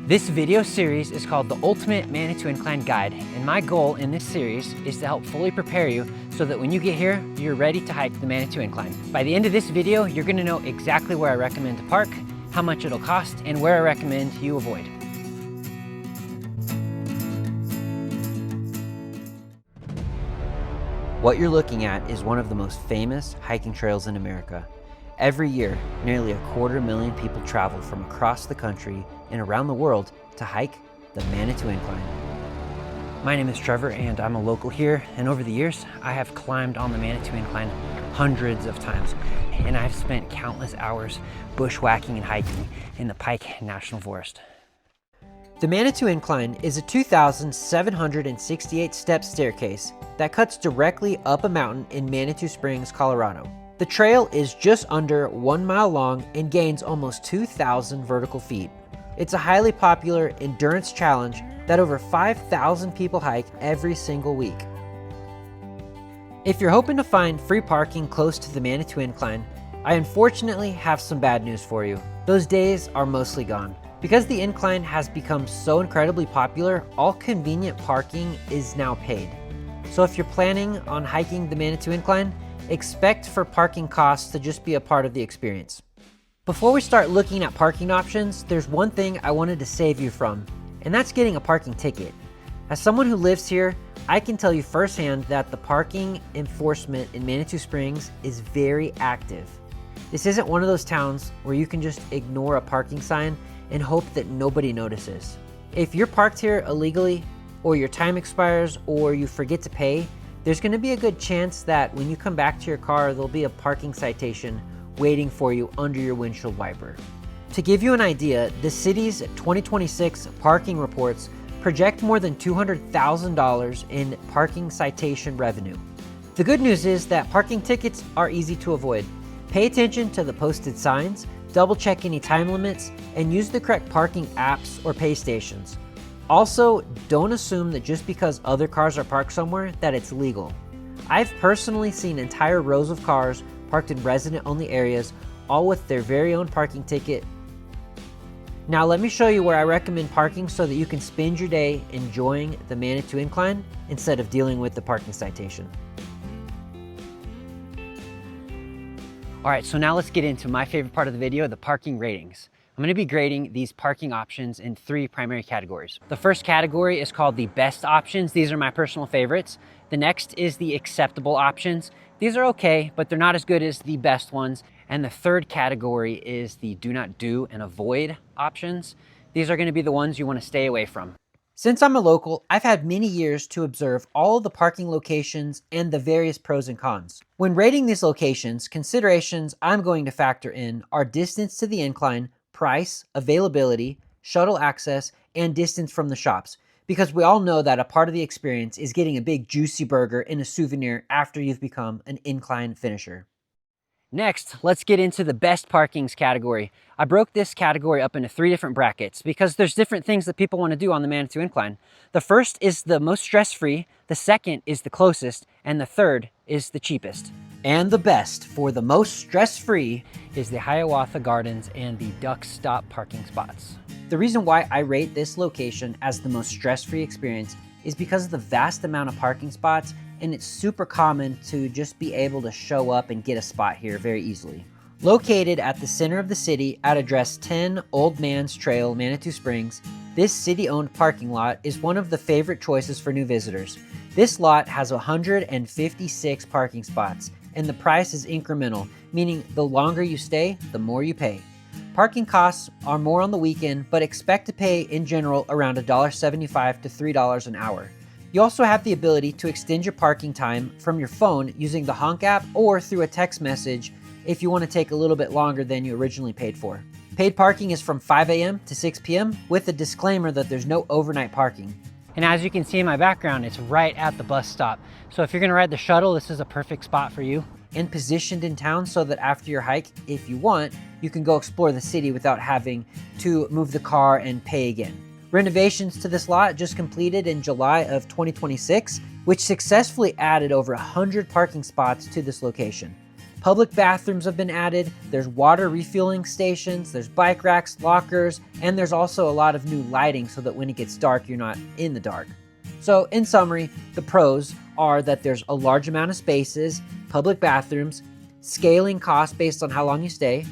This video series is called the Ultimate Manitou Incline Guide, and my goal in this series is to help fully prepare you so that when you get here, you're ready to hike the Manitou Incline. By the end of this video, you're going to know exactly where I recommend to park, how much it'll cost, and where I recommend you avoid. What you're looking at is one of the most famous hiking trails in America. Every year, nearly 250,000 people travel from across the country and around the world to hike the Manitou Incline. My name is Trevor and I'm a local here, and over the years I have climbed on the Manitou Incline hundreds of times, and I've spent countless hours bushwhacking and hiking in the Pike National Forest. The Manitou Incline is a 2,768 step staircase that cuts directly up a mountain in Manitou Springs, Colorado. The trail is just under 1 mile long and gains almost 2,000 vertical feet. It's a highly popular endurance challenge that over 5,000 people hike every single week. If you're hoping to find free parking close to the Manitou Incline, I unfortunately have some bad news for you. Those days are mostly gone. Because the incline has become so incredibly popular, all convenient parking is now paid. So if you're planning on hiking the Manitou Incline, expect for parking costs to just be a part of the experience. Before we start looking at parking options, there's one thing I wanted to save you from, and that's getting a parking ticket. As someone who lives here, I can tell you firsthand that the parking enforcement in Manitou Springs is very active. This isn't one of those towns where you can just ignore a parking sign and hope that nobody notices. If you're parked here illegally, or your time expires, or you forget to pay, there's going to be a good chance that when you come back to your car, there'll be a parking citation waiting for you under your windshield wiper. To give you an idea, the city's 2026 parking reports project more than $200,000 in parking citation revenue. The good news is that parking tickets are easy to avoid. Pay attention to the posted signs, double check any time limits, and use the correct parking apps or pay stations. Also, don't assume that just because other cars are parked somewhere that it's legal. I've personally seen entire rows of cars parked in resident-only areas, all with their very own parking ticket. Now let me show you where I recommend parking so that you can spend your day enjoying the Manitou Incline instead of dealing with the parking citation. All right, so now let's get into my favorite part of the video, the parking ratings. I'm going to be grading these parking options in 3 primary categories. The first category is called the best options. These are my personal favorites. The next is the acceptable options. These are okay, but they're not as good as the best ones. And the third category is the do not do and avoid options. These are going to be the ones you want to stay away from. Since I'm a local, I've had many years to observe all of the parking locations and the various pros and cons. When rating these locations, considerations I'm going to factor in are distance to the incline, price, availability, shuttle access, and distance from the shops, because we all know that a part of the experience is getting a big juicy burger and a souvenir after you've become an incline finisher. Next, let's get into the best parkings category. I broke this category up into 3 different brackets because there's different things that people want to do on the Manitou Incline. The first is the most stress-free, the second is the closest, and the third is the cheapest. And the best for the most stress-free is the Hiawatha Gardens and the Duck Stop parking spots. The reason why I rate this location as the most stress-free experience is because of the vast amount of parking spots, and it's super common to just be able to show up and get a spot here very easily. Located at the center of the city at address 10 Old Man's Trail, Manitou Springs, this city-owned parking lot is one of the favorite choices for new visitors. This lot has 156 parking spots, and the price is incremental, meaning the longer you stay, the more you pay. Parking costs are more on the weekend, but expect to pay in general around $1.75 to $3 an hour. You also have the ability to extend your parking time from your phone using the Honk app or through a text message if you want to take a little bit longer than you originally paid for. Paid parking is from 5 a.m. to 6 p.m. with a disclaimer that there's no overnight parking. And as you can see in my background, it's right at the bus stop. So if you're gonna ride the shuttle, this is a perfect spot for you. And positioned in town so that after your hike, if you want, you can go explore the city without having to move the car and pay again. Renovations to this lot just completed in July of 2026, which successfully added over 100 parking spots to this location. Public bathrooms have been added, there's water refueling stations, there's bike racks, lockers, and there's also a lot of new lighting so that when it gets dark, you're not in the dark. So in summary, the pros are that there's a large amount of spaces, public bathrooms, scaling costs based on how long you stay.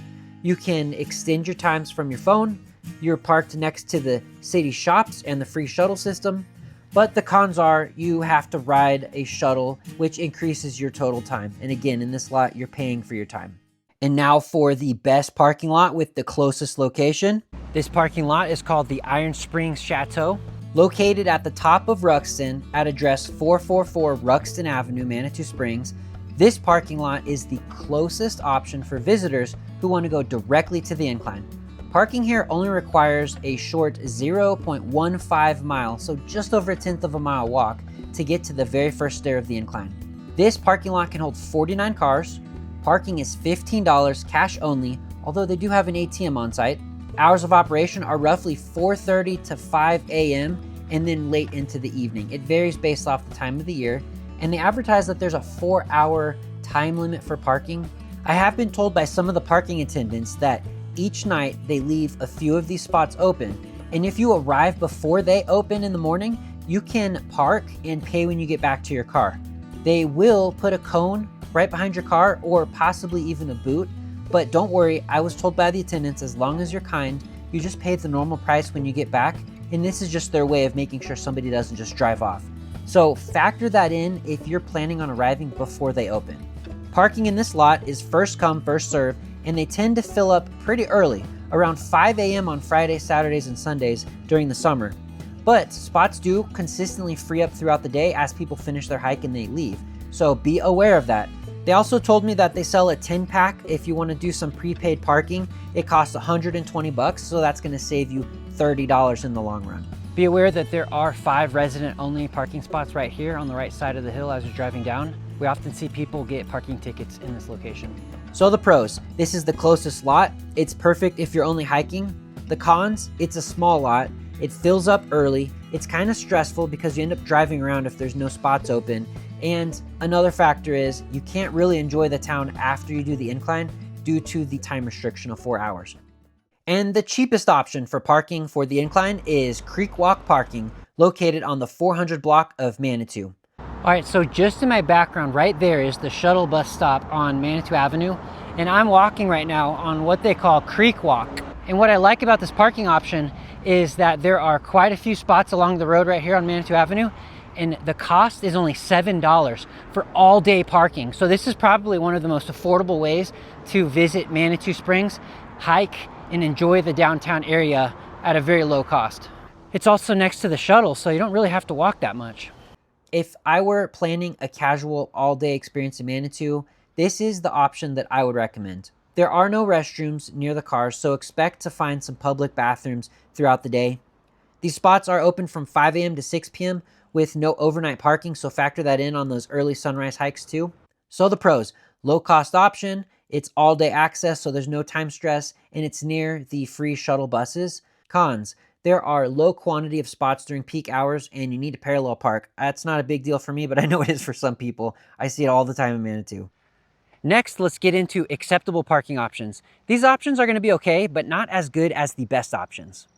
You can extend your times from your phone. You're parked next to the city shops and the free shuttle system. But the cons are you have to ride a shuttle, which increases your total time. And again, in this lot, you're paying for your time. And now for the best parking lot with the closest location. This parking lot is called the Iron Springs Chateau. Located at the top of Ruxton at address 444 Ruxton Avenue, Manitou Springs, this parking lot is the closest option for visitors who want to go directly to the incline. Parking here only requires a short 0.15 mile, so just over a tenth of a mile walk to get to the very first stair of the incline. This parking lot can hold 49 cars. Parking is $15 cash only, although they do have an ATM on site. Hours of operation are roughly 4:30 to 5 a.m. and then late into the evening. It varies based off the time of the year, and they advertise that there's a 4-hour time limit for parking. I have been told by some of the parking attendants that each night they leave a few of these spots open, and if you arrive before they open in the morning, you can park and pay when you get back to your car. They will put a cone right behind your car or possibly even a boot, but don't worry, I was told by the attendants as long as you're kind, you just pay the normal price when you get back, and this is just their way of making sure somebody doesn't just drive off. So factor that in if you're planning on arriving before they open. Parking in this lot is first come, first serve, and they tend to fill up pretty early, around 5 a.m. on Fridays, Saturdays, and Sundays during the summer. But spots do consistently free up throughout the day as people finish their hike and they leave, so be aware of that. They also told me that they sell a 10-pack if you want to do some prepaid parking. It costs $120, so that's going to save you $30 in the long run. Be aware that there are 5 resident-only parking spots right here on the right side of the hill as you're driving down. We often see people get parking tickets in this location. So the pros, this is the closest lot. It's perfect if you're only hiking. The cons, it's a small lot. It fills up early. It's kind of stressful because you end up driving around if there's no spots open. And another factor is you can't really enjoy the town after you do the incline due to the time restriction of 4 hours. And the cheapest option for parking for the incline is Creek Walk Parking, located on the 400 block of Manitou. All right, so just in my background right there is the shuttle bus stop on Manitou Avenue, and I'm walking right now on what they call Creek Walk. And what I like about this parking option is that there are quite a few spots along the road right here on Manitou Avenue, and the cost is only $7 for all day parking. So this is probably one of the most affordable ways to visit Manitou Springs, hike, and enjoy the downtown area at a very low cost. It's also next to the shuttle, so you don't really have to walk that much. If I were planning a casual all-day experience in Manitou, this is the option that I would recommend. There are no restrooms near the cars, so expect to find some public bathrooms throughout the day. These spots are open from 5 a.m. to 6 p.m. with no overnight parking, so factor that in on those early sunrise hikes too. So the pros, low-cost option, it's all-day access, so there's no time stress, and it's near the free shuttle buses. Cons, there are low quantity of spots during peak hours and you need to parallel park. That's not a big deal for me, but I know it is for some people. I see it all the time in Manitou. Next, let's get into acceptable parking options. These options are going to be okay, but not as good as the best options.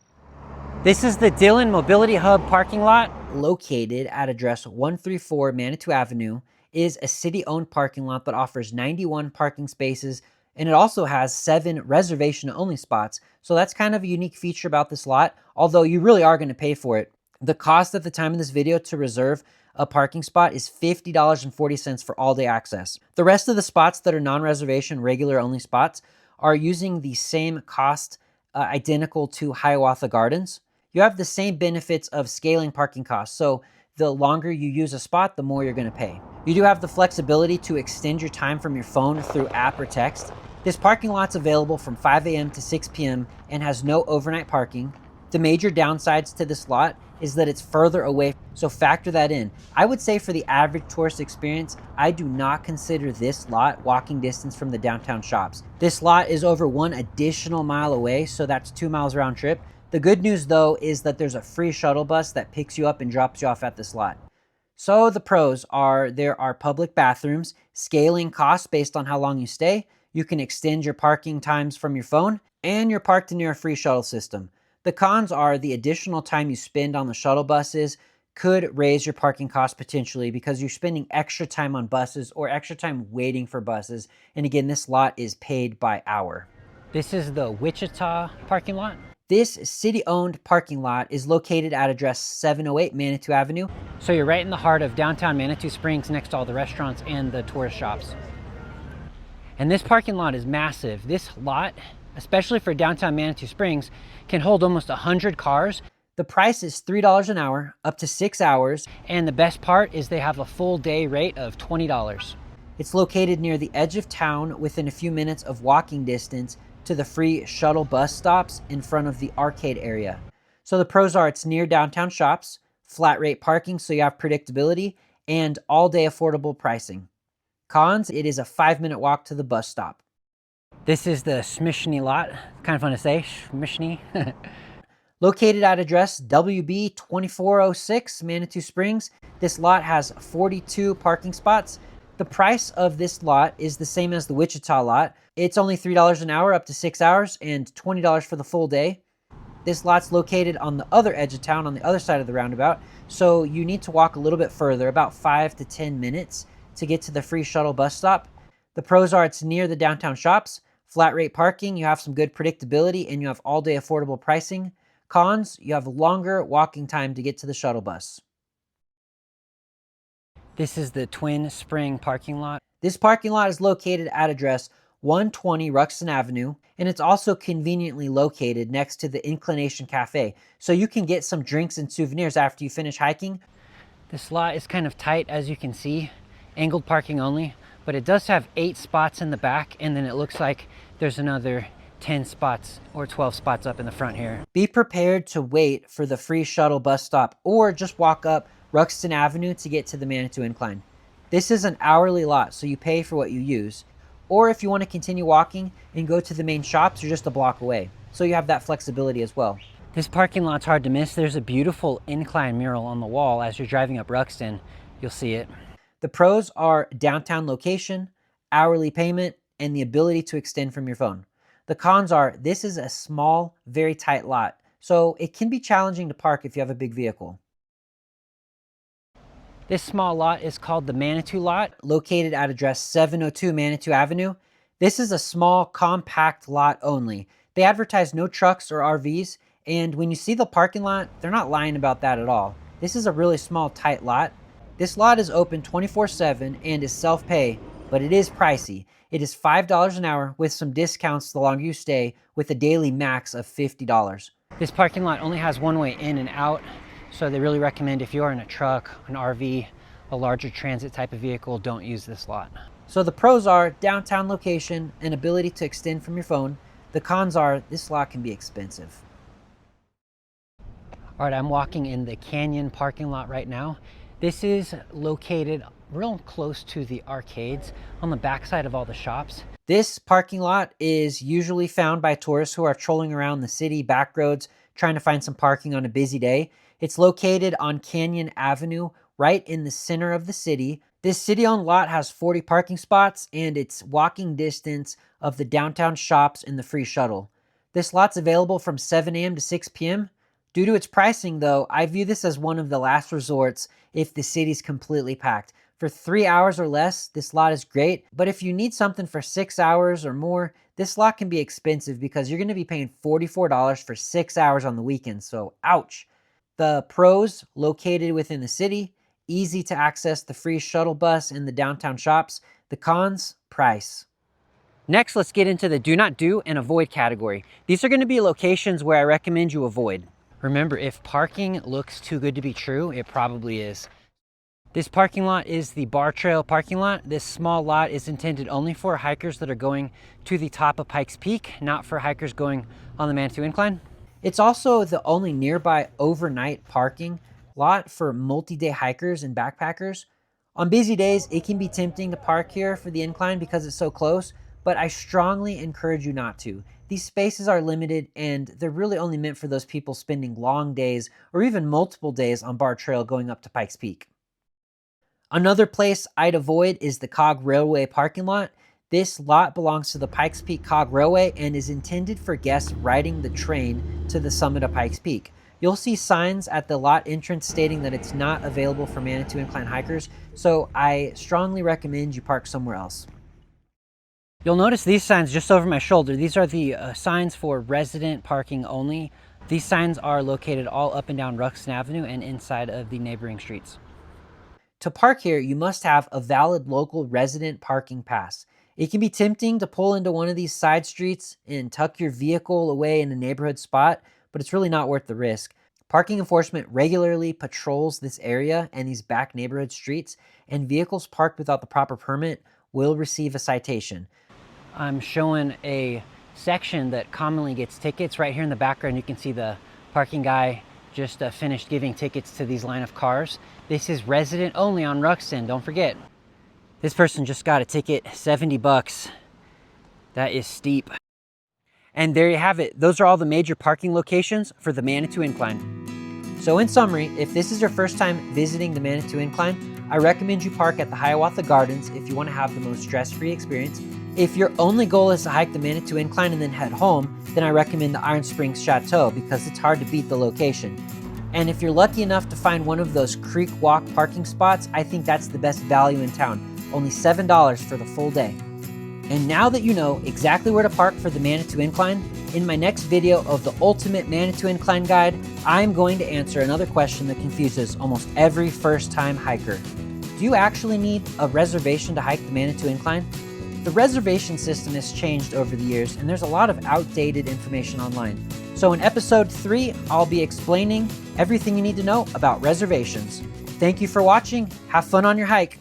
This is the Dillon Mobility Hub parking lot. Located at address 134 Manitou Avenue, is a city-owned parking lot that offers 91 parking spaces, and it also has 7 reservation-only spots. So that's kind of a unique feature about this lot, although you really are going to pay for it. The cost at the time of this video to reserve a parking spot is $50.40 for all-day access. The rest of the spots that are non-reservation, regular-only spots are using the same cost, identical to Hiawatha Gardens. You have the same benefits of scaling parking costs, so the longer you use a spot, the more you're going to pay. You do have the flexibility to extend your time from your phone through app or text. This parking lot's available from 5 a.m. to 6 p.m. and has no overnight parking. The major downsides to this lot is that it's further away, so factor that in. I would say for the average tourist experience, I do not consider this lot walking distance from the downtown shops. This lot is over 1 additional mile away, so that's 2 miles round trip. The good news though is that there's a free shuttle bus that picks you up and drops you off at this lot. So the pros are there are public bathrooms, scaling costs based on how long you stay. You can extend your parking times from your phone, and you're parked near a free shuttle system. The cons are the additional time you spend on the shuttle buses could raise your parking costs potentially because you're spending extra time on buses or extra time waiting for buses. And again, this lot is paid by hour. This is the Wichita parking lot. This city-owned parking lot is located at address 708 Manitou Avenue. So you're right in the heart of downtown Manitou Springs next to all the restaurants and the tourist shops. And this parking lot is massive. This lot, especially for downtown Manitou Springs, can hold almost 100 cars. The price is $3 an hour, up to 6 hours. And the best part is they have a full day rate of $20. It's located near the edge of town within a few minutes of walking distance to the free shuttle bus stops in front of the arcade area. So the pros are it's near downtown shops, flat rate parking so you have predictability, and all day affordable pricing. Cons, it is a 5-minute walk to the bus stop. This is the Smishny lot. Kind of fun to say, Smishny. Located at address WB 2406 Manitou Springs, this lot has 42 parking spots. The price of this lot is the same as the Wichita lot. It's only $3 an hour up to 6 hours and $20 for the full day. This lot's located on the other edge of town on the other side of the roundabout, so you need to walk a little bit further, about 5 to 10 minutes to get to the free shuttle bus stop. The pros are it's near the downtown shops, flat rate parking, you have some good predictability, and you have all day affordable pricing. Cons, you have longer walking time to get to the shuttle bus. This is the Twin Spring parking lot. This parking lot is located at address 120 Ruxton Avenue, and it's also conveniently located next to the Inclination Cafe, so you can get some drinks and souvenirs after you finish hiking. This lot is kind of tight, as you can see, angled parking only, but it does have 8 spots in the back, and then it looks like there's another 10 spots or 12 spots up in the front here. Be prepared to wait for the free shuttle bus stop or just walk up Ruxton Avenue to get to the Manitou Incline. This is an hourly lot, so you pay for what you use. Or if you want to continue walking and go to the main shops, you're just a block away. So you have that flexibility as well. This parking lot's hard to miss. There's a beautiful incline mural on the wall as you're driving up Ruxton. You'll see it. The pros are downtown location, hourly payment, and the ability to extend from your phone. The cons are this is a small, very tight lot, so it can be challenging to park if you have a big vehicle. This small lot is called the Manitou lot, located at address 702 Manitou Avenue. This is a small, compact lot only. They advertise no trucks or RVs, and when you see the parking lot, they're not lying about that at all. This is a really small, tight lot. This lot is open 24/7 and is self-pay, but it is pricey. It is $5 an hour with some discounts the longer you stay, with a daily max of $50. This parking lot only has one way in and out, so they really recommend if you are in a truck, an RV, a larger transit type of vehicle, don't use this lot. So the pros are downtown location and ability to extend from your phone. The cons are this lot can be expensive. All right, I'm walking in the Canyon parking lot right now. This is located real close to the arcades on the backside of all the shops. This parking lot is usually found by tourists who are trolling around the city back roads trying to find some parking on a busy day. It's located on Canyon Avenue, right in the center of the city. This city-owned lot has 40 parking spots, and it's walking distance of the downtown shops and the free shuttle. This lot's available from 7 a.m. to 6 p.m. Due to its pricing, though, I view this as one of the last resorts if the city's completely packed. For 3 hours or less, this lot is great, but if you need something for 6 hours or more, this lot can be expensive because you're going to be paying $44 for 6 hours on the weekend, so ouch. The pros, located within the city, easy to access the free shuttle bus in the downtown shops. The cons, price. Next, let's get into the do not do and avoid category. These are going to be locations where I recommend you avoid. Remember, if parking looks too good to be true, it probably is. This parking lot is the Bar Trail parking lot. This small lot is intended only for hikers that are going to the top of Pikes Peak, not for hikers going on the Manitou Incline. It's also the only nearby overnight parking lot for multi-day hikers and backpackers. On busy days, it can be tempting to park here for the incline because it's so close, but I strongly encourage you not to. These spaces are limited and they're really only meant for those people spending long days or even multiple days on Bar Trail going up to Pikes Peak. Another place I'd avoid is the Cog Railway parking lot. This lot belongs to the Pikes Peak Cog Railway and is intended for guests riding the train to the summit of Pikes Peak. You'll see signs at the lot entrance stating that it's not available for Manitou Incline hikers, so I strongly recommend you park somewhere else. You'll notice these signs just over my shoulder. These are the signs for resident parking only. These signs are located all up and down Ruxton Avenue and inside of the neighboring streets. To park here, you must have a valid local resident parking pass. It can be tempting to pull into one of these side streets and tuck your vehicle away in a neighborhood spot, but it's really not worth the risk. Parking enforcement regularly patrols this area and these back neighborhood streets, and vehicles parked without the proper permit will receive a citation. I'm showing a section that commonly gets tickets. Right here in the background, you can see the parking guy just finished giving tickets to these line of cars. This is resident only on Ruxton, don't forget. This person just got a ticket, 70 bucks. That is steep. And there you have it. Those are all the major parking locations for the Manitou Incline. So in summary, if this is your first time visiting the Manitou Incline, I recommend you park at the Hiawatha Gardens if you want to have the most stress-free experience. If your only goal is to hike the Manitou Incline and then head home, then I recommend the Iron Springs Chateau because it's hard to beat the location. And if you're lucky enough to find one of those creek walk parking spots, I think that's the best value in town. Only $7 for the full day. And now that you know exactly where to park for the Manitou Incline, in my next video of the Ultimate Manitou Incline Guide, I'm going to answer another question that confuses almost every first-time hiker. Do you actually need a reservation to hike the Manitou Incline? The reservation system has changed over the years, and there's a lot of outdated information online. So in episode 3, I'll be explaining everything you need to know about reservations. Thank you for watching. Have fun on your hike.